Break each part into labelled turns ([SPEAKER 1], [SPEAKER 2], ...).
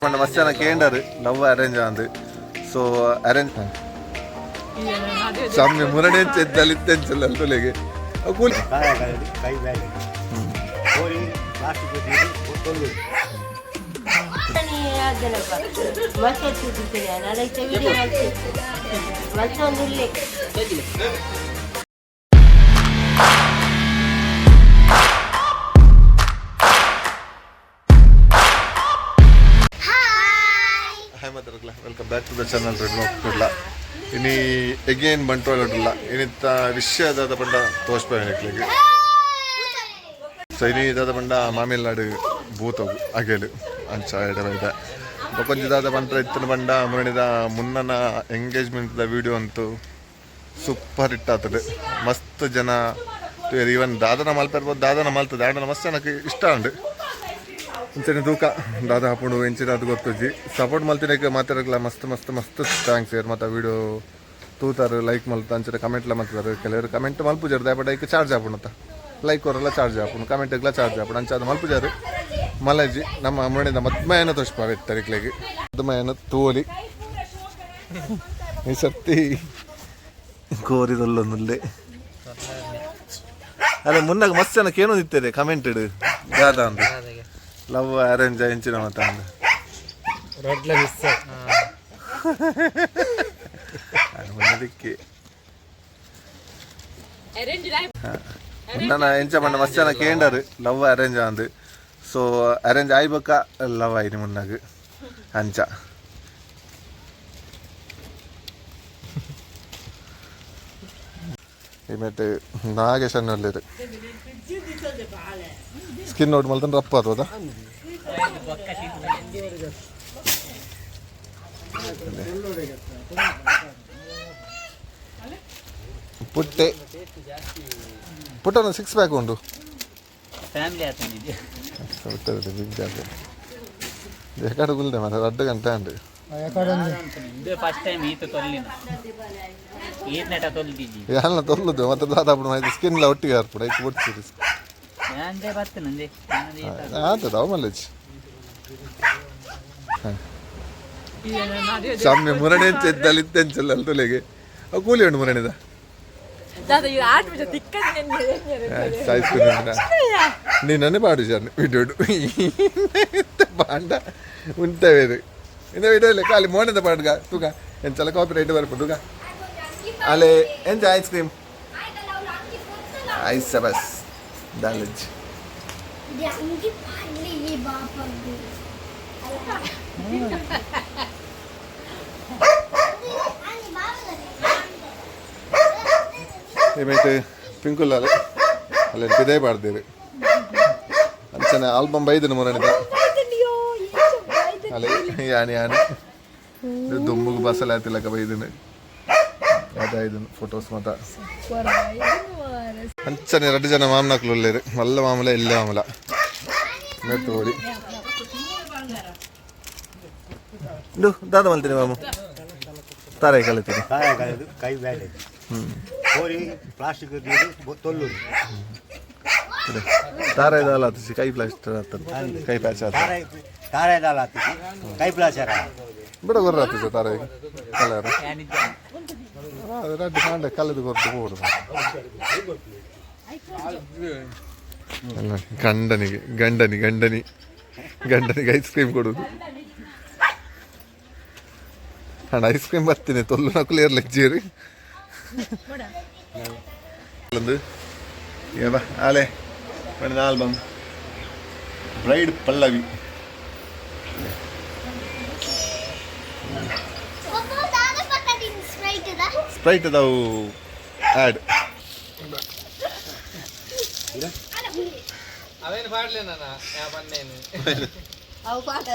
[SPEAKER 1] ಮಸ್ತಾನ ಕೇಂಡರ್ love arrange ಅಂದ್ so arrange ಸಾಮ್ಯ ಮುರಡೆ ದಲಿತೆಂಚಲ್ಲ ತೊಲೆಗೆ cool welcome back to the channel ರೆಡ್ ನೋಡ್ತಿಲ್ಲ ಇನಿ ಎಗೇನ್ ಬಂಟ್ವಾಳ ಇನಿತ್ತ ವಿಷಯದಾದ ಪಂಡ ತೋಷ್ಪಾಯಿಗೆ ಸೊ ಇನಿ ಇದಾದ ಪಂಡ ಮಾಮಿಲ್ನಾಡು ಭೂತೋಗು ಅಗೇಲು ಅಂಚ ಎಡವೈದ ಕೊಂಚದಾದ ಪಂಡ ಇತ್ತಿನ ಪಂಡ ಮುರಣಿದ ಮುನ್ನನ ಎಂಗೇಜ್ಮೆಂಟ್ದ ವಿಡಿಯೋ ಅಂತೂ ಸೂಪರ್ ಹಿಟ್ ಆಗ್ತದೆ ಮಸ್ತ್ ಜನ ಈವನ್ ದಾದನ ಮಲ್ಪಿರ್ಬೋದು ದಾದನ ಮಲ್ತದೆ ಆಡನ ಮಸ್ತ್ ಜನಕ್ಕೆ ಇಷ್ಟ ಉಂಟು ಇಂಚಿನ ತೂಕ ದಾದ ಹಾಕೊಂಡು ಇಂಚಿನ ಅದು ಗೊತ್ತಜ್ಜಿ ಸಪೋರ್ಟ್ ಮಲ್ತಿನಕ್ಕೆ ಮಾತಾಡಲ್ಲ ಮಸ್ತ್ ಮಸ್ತ್ ಮಸ್ತ್ ಥ್ಯಾಂಕ್ಸ್ ಯಾರು ಮತ್ತು ವಿಡಿಯೋ ತೂತಾರೆ ಲೈಕ್ ಮಲ್ತ ಅಂಚಿನ ಕಮೆಂಟ್ಲ ಮಲ್ತಾರೆ ಕೆಲವರು ಕಮೆಂಟ್ ಮಲ್ಪುಜಾರು ದಯಪಟ್ಟ ಈಗ ಚಾರ್ಜ್ ಹಾಪುಣತ್ತ ಲೈಕ್ ಅವರೆಲ್ಲ ಚಾರ್ಜ್ ಹಾಪುಣು ಕಮೆಂಟ್ಗೆಲ್ಲ ಚಾರ್ಜ್ ಹಾಪುಣು ಅಂಚ ಅದು ಮಲ್ಪುಜಾರು ಮಲಜಿ ನಮ್ಮ ಮುರಣಿದ ಮದ್ಮಯನ ತೋಷ್ಪಾವೆ ತರಿಕ್ಲೆಗೆ ಮದ್ಮಯನ ತೋಲಿ ಈ ಸರ್ತಿ ಕೋರಿದಲ್ಲೊಂದುಲ್ಲೆ ಅದೇ ಮುನ್ನಾಗ ಮಸ್ತ್ ಜನಕ್ಕೆ ಏನೋ ನಿಂತಿದೆ ಕಮೆಂಟೆಡ್ ದಾದ ಅಂತ ಲವ್ ಅರೇಂಜ್ ಹೆಂಚಿನ ಮತ ಅದಕ್ಕೆ ನನ್ನ ಎಂಚ ಮಣ್ಣ ಮಸ್ತ್ ಜನ ಕೇಂಡರ್ ಲವ್ ಅರೇಂಜ್ ಅಂದ್ ಸೊ ಅರೇಂಜ್ ಆಯ್ಬೇಕ ಲವ್ ಆಯ್ನಿ ಮುನ್ನಾಗ ಅಂಚ ಇಮೇಟ್ ನಾಗೇಶ್ ಅನ್ನೋಲ್ಲಿರು ಸ್ಕಿನ್ ನೋಡಿ ಮಲ್ತಂದ್ರೆ ರಪ್ಪ ಆತದ ಪುಟ್ಟೆ ಪುಟ್ಟನ 6 ಪ್ಯಾಕ್ ಉಂಟು ಎಕಡೆ ಗುಲ್ದೆ ಮತ್ತೆ 2 ಗಂಟೆ ಉಂಟು ಎಲ್ಲ ತೊಲ್ಲದು ಮತ್ತೆ ದಾದಾಪುಡು ಸ್ಕಿನ್ ಒಟ್ಟಿಗೆ ಹಾರ್ಪುಡು ಐದು ಒಟ್ಟು ಆತದ ಅವ ಮಲ್ಲೇಜ್ ಸಾಮ್ಯ ಮುರಡೆ ದಲಿತೆಂಚಲ್ಲ ತೊಲೆಗೆ ಅವು ಕೂಲಿ ಉಂಟು ಮುರಣಿದ ನೀನೇ ಪಾಡು ಜಾನ್ ವಿಡಿಯೋ ಪಾಂಡ ಉಂಟವೇರು இந்த வீடியோல காலி மோனத பாடுங்க தூங்க என் சில காப்பிரைட் வர போடுங்க அலே என்ஜாய் ஐஸ்கிரீம் ஐஸ் பஸ் டாலஜ் இது பாடலி பாப்பா ಏಮೈತೆ ಪಿಂಕುಲಾಲ ಅಲ್ಲ ಪಿದೇ ಪಾಡ್ದೇವೆ ಅಂಚನೆ ಆಲ್ಬಮ್ ಬೈದನು ಮುರಣಿದ ಅಲೆ ಯಾನಿ ಯಾನಿ ದುಮ್ಮುಗು ಬಸಲ ಆತಿಲಕ ಬೈದನು ಅದಾಯ್ದನು ಫೋಟೋಸ್ ಮತ ಅಂಚನೆ 2 ಜನ ಮಾಮನಕ್ಲು ಒಳ್ಳೆರು ಮಲ್ಲ ಮಾಮಲ ಇಲ್ಲ ಮಾಮಲ ಮೆತ್ತು ಓಡಿ ಡು ದಾದ ಮಲ್ತೀನಿ ಮಾಮು ತಾರಾಯಿ ಕಲಿತೀನಿ
[SPEAKER 2] ಕೈ ಬ್ಯಾಲೆ ಕೋರಿ ಪ್ಲಾಸ್ಟಿಕ್ ತೊಲ್ಲು
[SPEAKER 1] ತಾರಾಯಿ ದಾಲ ಆತಿಸಿ ಕೈ ಪ್ಲಾಸ್ಟರ್ ಆತದ ಕೈ ಪ್ಯಾಚ್ ಆತ
[SPEAKER 2] ತಾರಾಯಿ ದಾಲ ಆತಿಸಿ ಕೈ ಪ್ಲಾಸ್ಟರ್
[SPEAKER 1] ಬಿಡ ಗೊರ್ರ ಆತಿಸ ತಾರಾಯಿ ಕಲರ್ ರೆಡ್ ಕಾಂಡ ಕಲದು ಗೊರ್ದು ಹೋಡು ಗಂಡನಿಗೆ ಗಂಡನಿಗೆ ಐಸ್ ಕ್ರೀಮ್ ಕೊಡುದು ಅಣ್ಣ ಐಸ್ ಕ್ರೀಮ್ ಬರ್ತೀನಿ ತೊಲ್ಲು ನಕಲು ಇರ್ಲಿಕ್ಕೆ ಒಂದು ಏವ ಆಲೆ ಮಾಡಿದ ಆಲ್ಬಮ್ ಬ್ರೈಡ್ ಪಲ್ಲವಿ ಸ್ಪ್ರೈಟ್ ಅದಾವು ಆ್ಯಡ್
[SPEAKER 3] ಅವೇನು ಪಾಡ್ಲೇ ನಾನು ಯಾವ ಬನ್ನೇನು ಅವು ಪಾಠ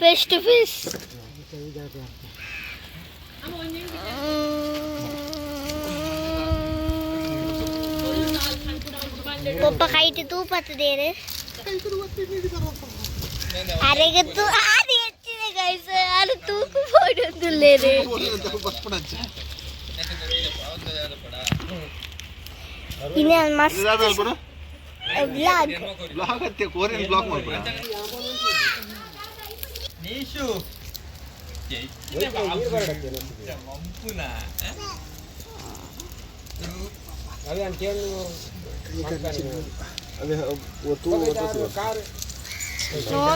[SPEAKER 4] face to face. Papa height tu pat de re. Are tu are अच्छी guys. Are tu को photo tu le re. ಇನ್ನೇನು ಮಸ್ತ್ ವ್ಲಾಗ್
[SPEAKER 1] ಬ್ಲಾಗ್ ಅತ್ತೆ ಕೋರಿಯನ್ ಬ್ಲಾಗ್ ಮಾಡ್ಬಿಡ
[SPEAKER 3] ನೀಶು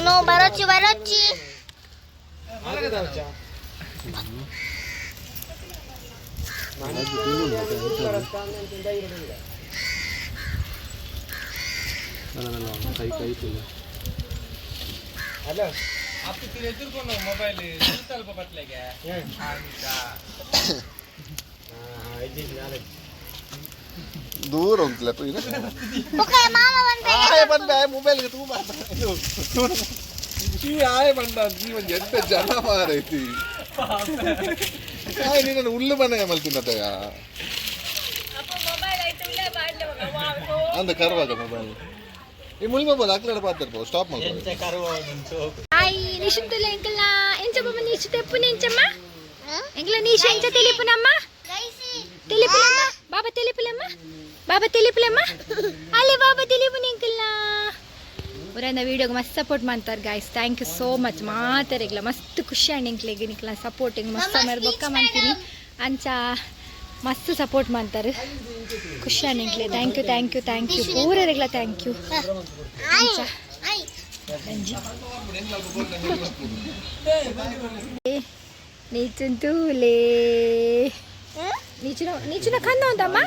[SPEAKER 4] నో బరొచ్చి
[SPEAKER 3] ಹಲೋ ಅಪ್ಪ ತಿರು ಎದುರ್ಕೊಂಡು ಮೊಬೈಲ್ ಸ್ವಲ್ಪ ಬತ್ಲೆಗೆ
[SPEAKER 1] ದೂರ ಉಂಟಲ್ಲ ಈಗ
[SPEAKER 4] ಓಕೆ ಮಾಮ
[SPEAKER 1] ಬಂದೆ ಮೊಬೈಲ್ಗೆ ತೂ ಆಯ್ ಬಂದ ಜೀವನ ಎಂತ ಜನ ಮಾರೈತಿ ನೀನು ಉಳ್ಳು ಮನೆ ಮಲ್ತಿನತಯ ಅಂದ ಕರ್ವಾಗ ಮೊಬೈಲ್ ಈ ಮುಳ್ಮೊಬೈಲ್ ಅಕ್ಲಡ ಪಾತಿರ್ಬೋದು ಸ್ಟಾಪ್ ಮಾಡ್ಬೋದು
[SPEAKER 5] Ay, nishuntula engkala. Enca ba nishu tepu nencama? Engkala nishu enca telepunamma? Telepunamma? Baba telepunamma? Baba telepunamma? Ale baba telepun engkala. Urana video ಗೆ ಮಸ್ತ್ ಸಪೋರ್ಟ್ ಮಾಡ್ತಾರೆ guys. Thank you so much. ಮಾತಾರೆಗ್ಲ ಮಸ್ತ್ ಖುಷಿ ಅಂಡಿಂಕ್ಲೆಗೆ ನಿಕ್ಲ supporting ಮಸ್ತ್ ಮೇರೆ ಬೊಕ್ಕ ಮಾಡ್ತೀನಿ ಅಂಚ ಮಸ್ತ್ ಸಪೋರ್ಟ್ ಮಾಡ್ತಾರೆ ಖುಷಿ ಅಂಡಿಂಕ್ಲೆ. ಥ್ಯಾಂಕ್ ಯು ಪೂರರೆಗ್ಲ ಥ್ಯಾಂಕ್ ಯು ಅಂಚ నీచుంటూలే నీచున కన్నా ఉందమ్మా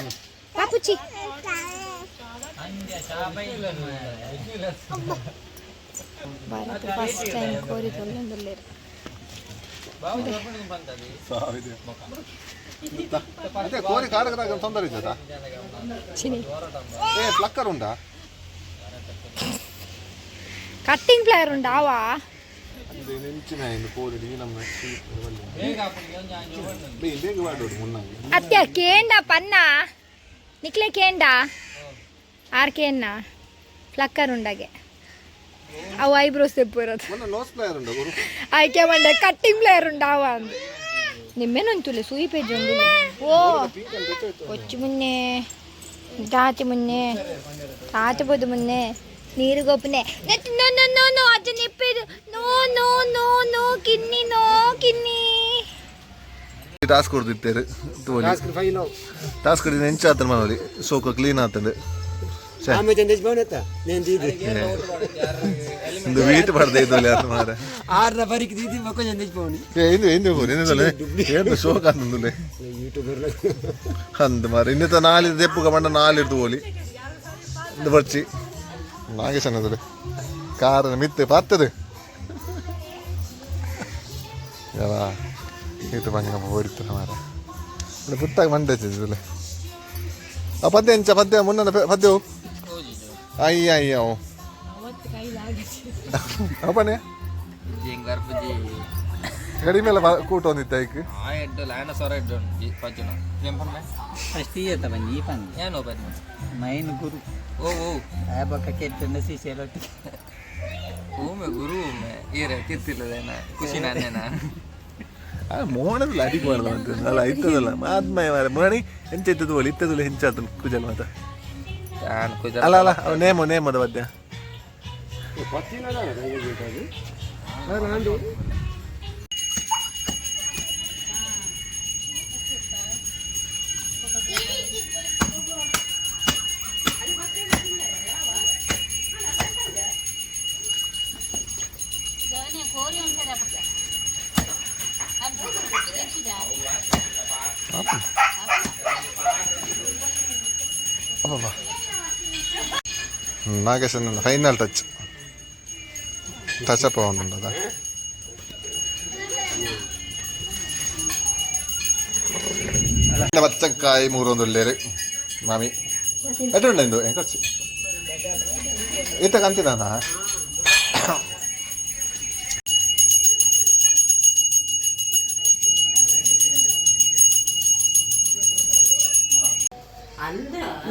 [SPEAKER 5] పాపుచి భారత ఫస్ట్ టైం కోరి తొలలేరు
[SPEAKER 1] ಅದೇ ಕೋರಿ ಕಾರಕದಾಗ ತೊಂದರೆ ಇದ್ದದಾ
[SPEAKER 5] ಚಿನಿ
[SPEAKER 1] ಏ ಪ್ಲಕ್ಕರ್ ಉಂಟಾ
[SPEAKER 5] కట్టింగ్ ప్లేయర్ ఉండావా అత్య కేండా పన్నా నిక్లే కేండా ఆర్కేన్నా ఫ్లక్కర్ ఉండగే అవు ఐబ్రోస్ తెప్పిರೋದು ಆಯ್ಕೆ ಮಂಡ ಕಟ್ಟಿಂಗ್ ಪ್ಲೇಯರ್ ఉండావా ಅಂದು ನಿಮ್ಮೇನಂತುಲೆ ಸೂಯಿ ಪೇಜ್ ಒಂದು ಓ ಕೊಚ್ಚು ಮುನ್ನೆ ದಾತಿ ಮುನ್ನೆ ತಾತಬೋದು ಮುನ್ನೆ ನೀರು ಗೊಪ್ಪನೆ ನೋ ನೋ ನೋ ನೋ ಅಜ್ಜ ನಿಪ್ಪೇದು ನೋ ನೋ ನೋ ನೋ ಕಿನ್ನಿ
[SPEAKER 1] ಟಾಸ್ಕ್ ಕೊಡ್ತಿರ್ತಾರೆ ಟಾಸ್ಕ್ ಕೊಡಿದ ಹೆಂಚ ಆತನ ಮನೋಲಿ ಸೋಕ ಕ್ಲೀನ್ ಆತಂದು ಒಂದು ವೀಟ್ ಪಡ್ದೆ ಇದ್ದಲ್ಲ ಆತ ಮಾರ ಏನು ಶೋಕ ಅಂತಂದುಲೆ ಅಂದ ಮಾರ ಇನ್ನಿತ ನಾಲಿದ ದೆಪ್ಪುಗ ಮಂಡ ನಾಲಿಡ್ದು ಓಲಿ ಇದು ಬರ್ಚಿ ನಾಗೇಶ್ ಅನ್ನೋದ್ರೆ ಕಾರಣ ಮಿತ್ತೆ ಪಾತ್ತದು ಯಾವ ಈತ ಬಂಗ ಓಡಿತ್ತು ಮಾರ ಪುಟ್ಟಾಗಿ ಮಂಡೈತಿದ್ದಲೆ ಆ ಪದ್ಯ ಎಂಚ ಪದ್ಯ ಮುನ್ನ ಪದ್ಯವು ಅಯ್ಯ ಅಪ್ಪನೇ ಗಡಿ ಮೇಲೆ ಕೂಟ ಒಂದಿತ್ತ ಈಗ
[SPEAKER 6] main guru ayah bakal kita nasi selot
[SPEAKER 3] ಗುರು ಈರೆ ಕಿತ್ತಿಲ್ಲದೇನ ಖುಷಿ ನಾನೇನ
[SPEAKER 1] ಮೋಹನದ ಅಡಿಗೆ ಮಾಡ್ದ ಅಂತ ಅಲ್ಲ ಇತ್ತದಲ್ಲ ಆದ್ಮಯ ಮಾರ ಮೋಹನಿ ಹೆಂಚಿತ್ತದು ಒಲಿ ಇತ್ತದಲ್ಲ ಹೆಂಚಾತ ಕುಜಲ್ ಮಾತ ಅಲ್ಲ ಅಲ್ಲ ಅವ ನೇಮದ ವದ್ಯ నాగేశ్వర ఫైనల్ టచ్ అప్ అవుతుంది కదా పచ్చకాయ 300 లేరు మామి ఎటుండదు ఎంకొచ్చి ఇంత కంతినా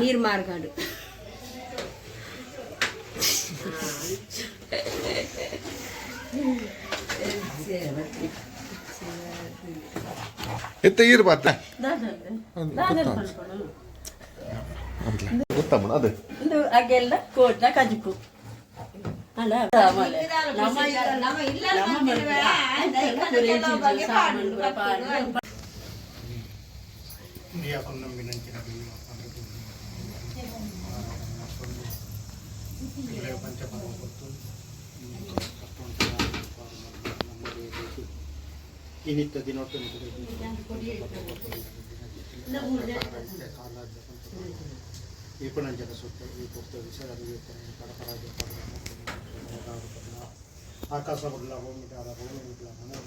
[SPEAKER 7] ನೀರು ಮಾರ್ಗಾಡು
[SPEAKER 1] ಎತ್ತ ಈರು ಬಾತ ಗೊತ್ತಮ್ಮ ಅದು
[SPEAKER 7] ಇದು ಹಾಗೆಲ್ಲ ಕೋಟ ಕಜಿಕು ಅಲ್ಲ
[SPEAKER 8] ಇನ್ನಿತ್ತ ದಿನೋತ್ತ ವಿಪಣಂಜನ ಸೂತ್ರ ಈ ಪುಸ್ತಕ ವಿಷಯ ಪರಪರಾಜ ಆಕಾಶ ಬದಲ ಹೋಮಿಟಾದ ಹೋಮಿಟ್ಲ ಮನೆ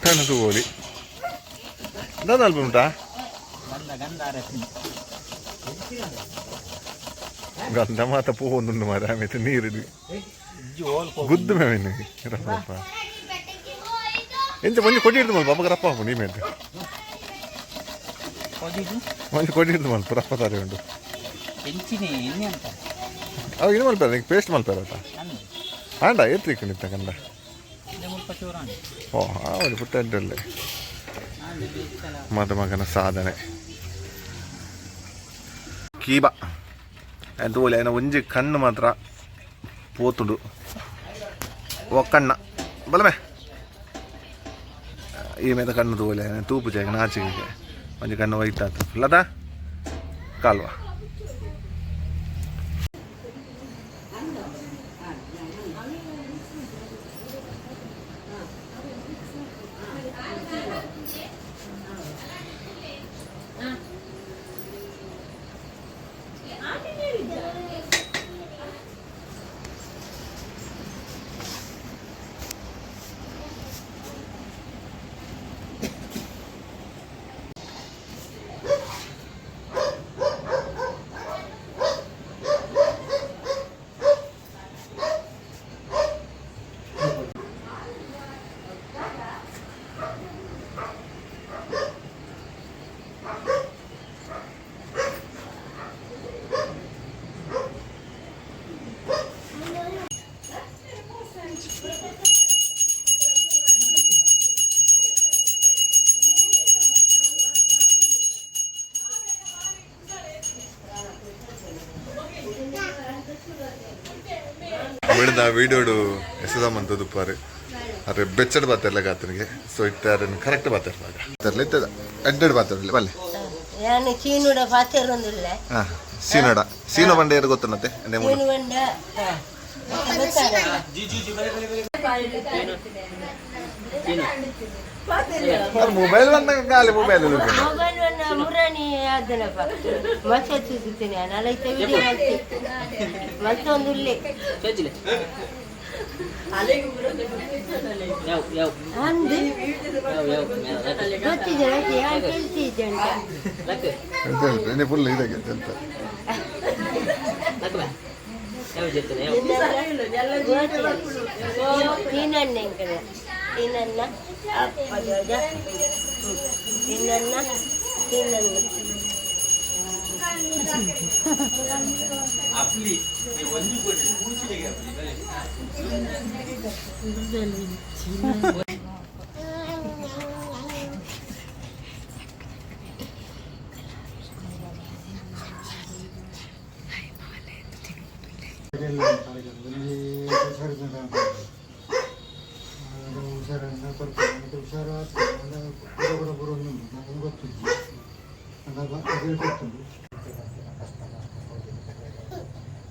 [SPEAKER 1] ತನದು ಗೋಲಿ ದಾದ ಅಲ್ಪ ಉಂಟಾ ಗಂಧ ಮಾತ ಪೋಂದುಂಡು ಮಾರ ಆಮೇಲೆ ನೀರಿದು ಗುದ್ದು ಮೇವಿನ ರಪ್ಪ ಎಂತ ಮಂಜು ಕೊಟ್ಟಿರ್ದು ಮಲ್ಪ ಅವಾಗ ರಪ್ಪ ಹಾಕು ನೀ ಮೇಲೆ ಮಂಜು ಕೊಟ್ಟಿರ್ದು ಮಲ್ಪ ರಪ್ಪ ತಾರೆ ಉಂಟು ಅವಾಗ ಏನು ಮಲ್ಪಾರ ನೀನು ಪೇಸ್ಟ್ ಮಲ್ಪಾರತ್ತ ಆಂಡ ಎತ್ತಿಕ್ಕೆ ನಿಂತ ಕಂಡ ಓ ಅವಳು ಪುಟ್ಟ ಅಡ್ಡಲ್ಲೇ ಮದುಮಗನ ಸಾಧನೆ ಕೀಬ ತೋಲೆ ಏನ ಒಂಜಿ ಕಣ್ಣು ಮಾತ್ರ ಪೋತುಡು ಒಕ್ಕಣ್ಣ ಬಲಮೆ ಈ ಮೇಲೆ ಕಣ್ಣು ತೋಲೆ ತೂಪು ಜಾಗ ನಾಚಿಗೆ ಒಂಜಿ ಕಣ್ಣು ವೈಟ್ ಆತು ಲತಾ ಕಾಲ್ವಾ ಬಿಡ್ದ ವೀಡಿಯೋಡು ಎಸೆದಮ್ಮಂತದ್ದು ಪಾರೆ ಅರೆ ಬೆಚ್ಚಡ್ ಬಾತಾರಲ್ಲ ಗಾತ್ರನಿಗೆ ಸೊ ಇಟ್ಟಾರೆ ಕರೆಕ್ಟ್ ಬಾತಾರ ತರಲಿ ಇತ್ತದ ಅಡ್ಡೆಡ್ ಬಾತಾರಲ್ಲ ಬಲ್ಲೆ
[SPEAKER 7] ನಾನು ಚೀನುಡ ಪಾತಿರೊಂದಿಲ್ಲ
[SPEAKER 1] ಹಾಂ ಸೀನೋಡ ಸೀನೋ ಬಂಡೆ ಯಾರು ಗೊತ್ತನ್ನತ್ತೆ
[SPEAKER 7] ಚೀನು ಬಂಡ
[SPEAKER 1] ಮೊಬೈಲ್ ಬಂದಾಗ ಖಾಲಿ ಮೊಬೈಲ್
[SPEAKER 7] ಮೊಬೈಲ್ ಮುರಾಣಿ ಅದನಪ್ಪ ಮತ್ತೆ ಸಿಗುತ್ತೇನೆ ನಾನು ಐತೆ ವಿಡಿಯೋ ಮಾಡ್ತೀನಿ ಮತ್ತೊಂದು ಇಲ್ಲೇ ಅಂದೆ ಗೊತ್ತಿದೆ ಯಾರು ಕೇಳ್ತಿದ್ದೆ
[SPEAKER 1] ಅಂತ ಫುಲ್ ಇದಾಗೆ ಅಂತ
[SPEAKER 7] ನೀನನ್ನ ಹೆಂಗದ ನೀನನ್ನ ಅಪ್ಪ ಜೋಜ ನೀನನ್ನ ನೀನನ್ನ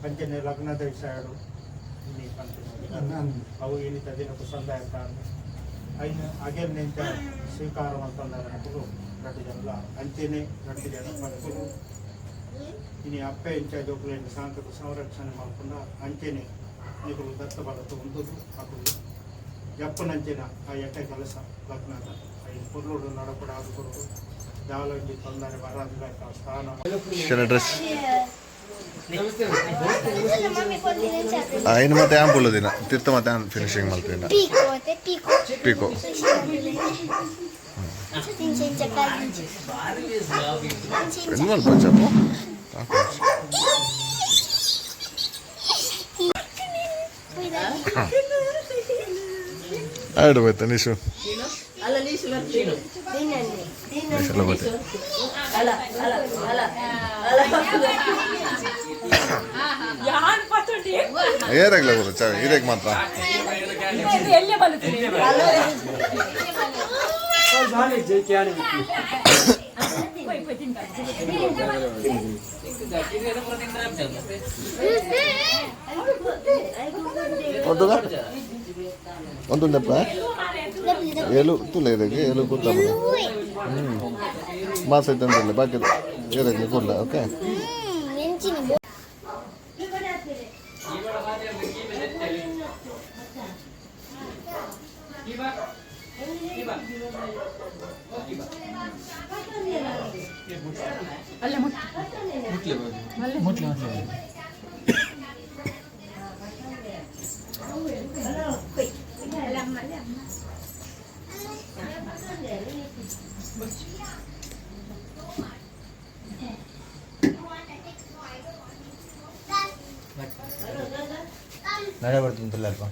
[SPEAKER 8] పంచనే లగ్న దశాడు ini పంచనే అవు ini తదినకు సందాయతాను అయిన అగేన్ నేను స్వీకారవంతందనప్పుడు రెండు జనుల అంచెనే రెండు జన పట్టులు ini ಅಪ್ಪೆ ಇಂಚ ಜೋಕುಲೇನ ಸಾಂಕಕ ಸಂರಕ್ಷಣೆ ಮಾಡ್ಕೊಂಡ ಅಂಚೆನೆ ನೀವು ದತ್ತಬಲತ್ತು ಹೊಂದುದು ಹಾಕೊಂಡು ಎಪ್ಪನಂಚಿನ ಆ ಎಟ್ಟೆ ಕೆಲಸ ಲಗ್ನದ ಐದು ಪೊರ್ಲೋಡು ನಡಪಡ ಆದುಕೊಡು ಯಾವಲಂಗಿ ತೊಂದರೆ ಬರೋದಿಲ್ಲ ಸ್ಥಾನ
[SPEAKER 1] ಶನ ಡ್ರೆಸ್ ಇನ್ನು ಮತ್ತೆ ಆ್ಯಂಪ್ ಉಳ್ಳದಿನ ತಿರ್ತ ಮತ್ತೆ ಆ್ಯಂಪ್ ಫಿನಿಶಿಂಗ್ ಮಾಡ್ತೀನಿ
[SPEAKER 4] Pico, te pico.
[SPEAKER 1] Pico
[SPEAKER 4] Senza calice.
[SPEAKER 1] ಏನು ಮಾಡ್ಬೋದು ಆಡು ಹೋಯ್ತಾ ನಿಶು ನಿಶೆಲ್ಲ ಹೋಯ್ತು ಏರಾಗ್ಲ ಬರೋ ಚಾವಿ ಇರೇಗ್ ಮಾತ್ರ ಒಂದು ನೆಪ್ಪ ಏಳು ತುಲ ಇರಗೆ ಏಳು ಕೂತ ಮಾಸ ಐತೆ ಬಾಕಿ ಏರಾಗ್ಲಿ ಕೊಡ್ಲ ಓಕೆ
[SPEAKER 2] ನಡೆ ಬರ್ತೀನಿ ಅಲ್ಪ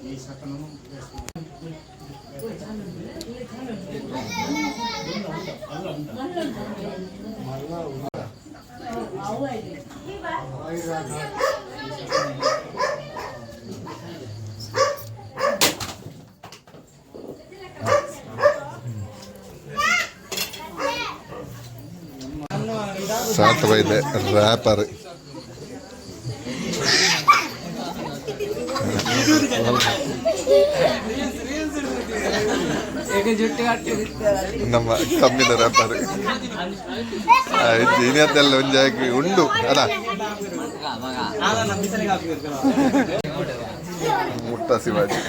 [SPEAKER 8] ఈ సకలము
[SPEAKER 1] ಸಾರ್ಥವಾಗಿದೆ ರ್ಯಾಪರ್ ನಮ್ಮ ಕಮ್ಮಿನ ರ್ಯಾಪರ್ ಇನಿಯತ್ತೆಲ್ಲ ಒಂಜಾಗಿ ಉಂಡು ಅಲ್ಲ ಮುಟ್ಟ ಶಿವಾಜಿ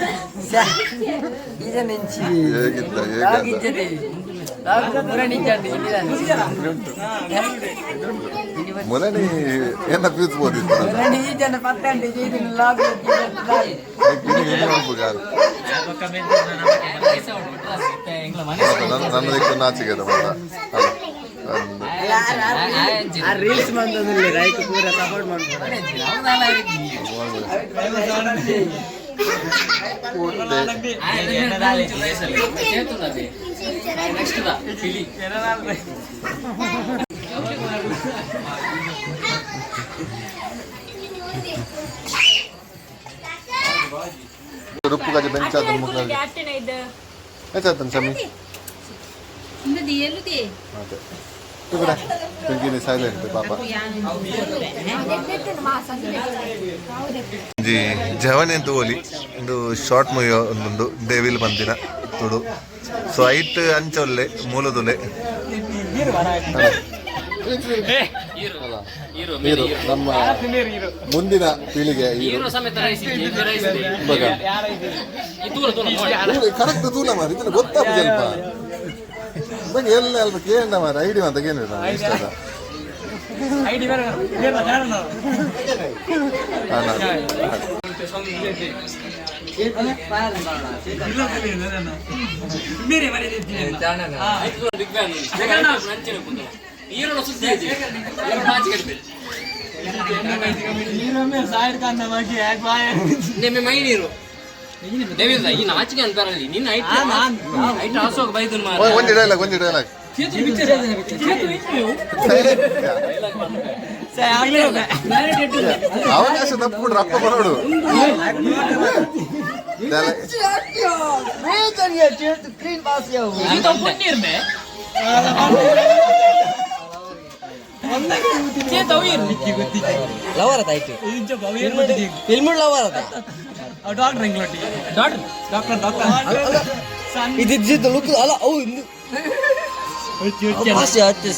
[SPEAKER 1] ಹೇಗಿದ್ದ ಮೊದಲನೇ ಏನ ಪೀಸ್ಬೋದಿತ್ತು ನನ್ನದಕ್ಕೆ ನಾಚಿಕೆ
[SPEAKER 6] ರೀಲ್ಸ್ ಬಂದದಲ್ಲಿ ರೈಟ್ ಪೂರ ಸಪೋರ್ಟ್ ಮಾಡ್ತಾರೆ
[SPEAKER 1] ರುಪ್ಪು ಗಜ ಬೆಂಚಾದ ಮುಖ ಹೆಚ್ಚಾತನ್ ಸಮಿ ಅದೇ ഇവിടെ പെങ്കിന് സൈലന്റ് പാപ്പ ಜಿ ಜವನ್ ಎಂತ ಓಲಿ ಒಂದು ಶಾರ್ಟ್ ಮೂವಿ ಒಂದೊಂದು ದೇವಿಲ್ ಬಂದಿನ ತುಡು ಸೊ ಐಟ್ ಅಂಚೊಲ್ಲೆ ಮೂಲದೊಲೆ ನೀರು ನಮ್ಮ ಮುಂದಿನ ಪೀಳಿಗೆ ಕರೆಕ್ಟ್ ತೂಲ ಮಾರಿ ಇದನ್ನ ಗೊತ್ತಾಗ ಸ್ವಲ್ಪ ಬಗ್ಗೆ ಎಲ್ಲ ಅಲ್ಪ ಕೇಳ ಮಾರ ಐಡಿ ಅಂತ ಕೇಳಿದ ಇಷ್ಟದ
[SPEAKER 6] ದೇವೇಂದ್ರ ಈ ನಾಚಿಕೆ ಅಂತಾರಲ್ಲಿ ನಿನ್ನ ಐಟ್ ಆಸೋಗ ಬೈದು
[SPEAKER 1] ಒಂದು ಡೈಲಾಗ್ ಅವಕಾಶ ತಪ್ಪಿಬಿಡ್ರು ಅಪ್ಪ ಬರೋಡು
[SPEAKER 6] ಲವರ್ ಆಯ್ತು ಫಿಲ್ಮ್ ಲವರ್ ಇದು ಲುಕ್ ಅಲ್ಲ ಅವು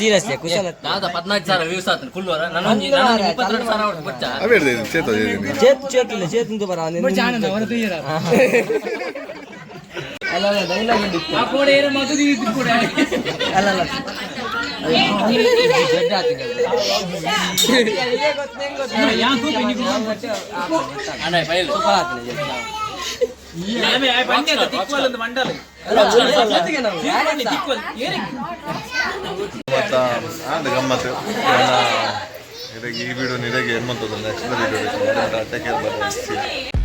[SPEAKER 6] ಸೀರಿಯಸ್ ಕುಶಲ 14,000 ವ್ಯೂಸ್ ಆತ ಕುಲ್ಲೋರ ನಾನು 22,000 ಬಚ್ಚ
[SPEAKER 1] ಅವೇ
[SPEAKER 6] ಚೇತಿಲ್ಲ ಚೇತಂದು ಬರ ಅಲ್ಲ ಡೈಲಾಗ್ ಆ ಕೋಡೆ ಏರ ಮದುವೆ ಇದ್ದು ಕೂಡ ಅಲ್ಲ ಜಡ್ಡ ಆತಿಗೆ ಯಾಕೋ ಬೆನಿಗೂ ಅಣ್ಣ ಫೈಲ್ ಸೂಪರ್ ಆತಿಗೆ ಏಮೆ ಐ ಬಂದೆ ತಿಕ್ವಲ್ ಅಂತ ಮಂಡಲ ಜೊತೆಗೆ ನಾವು ತಿಕ್ವಲ್ ಏರಿ
[SPEAKER 1] ಮತ್ತ ಆಂಡ್ ಗಮ್ಮತ್ತು ಈ ವಿಡಿಯೋ ನಿಮಗೆ ಏನು ಮಂತದ next video take care by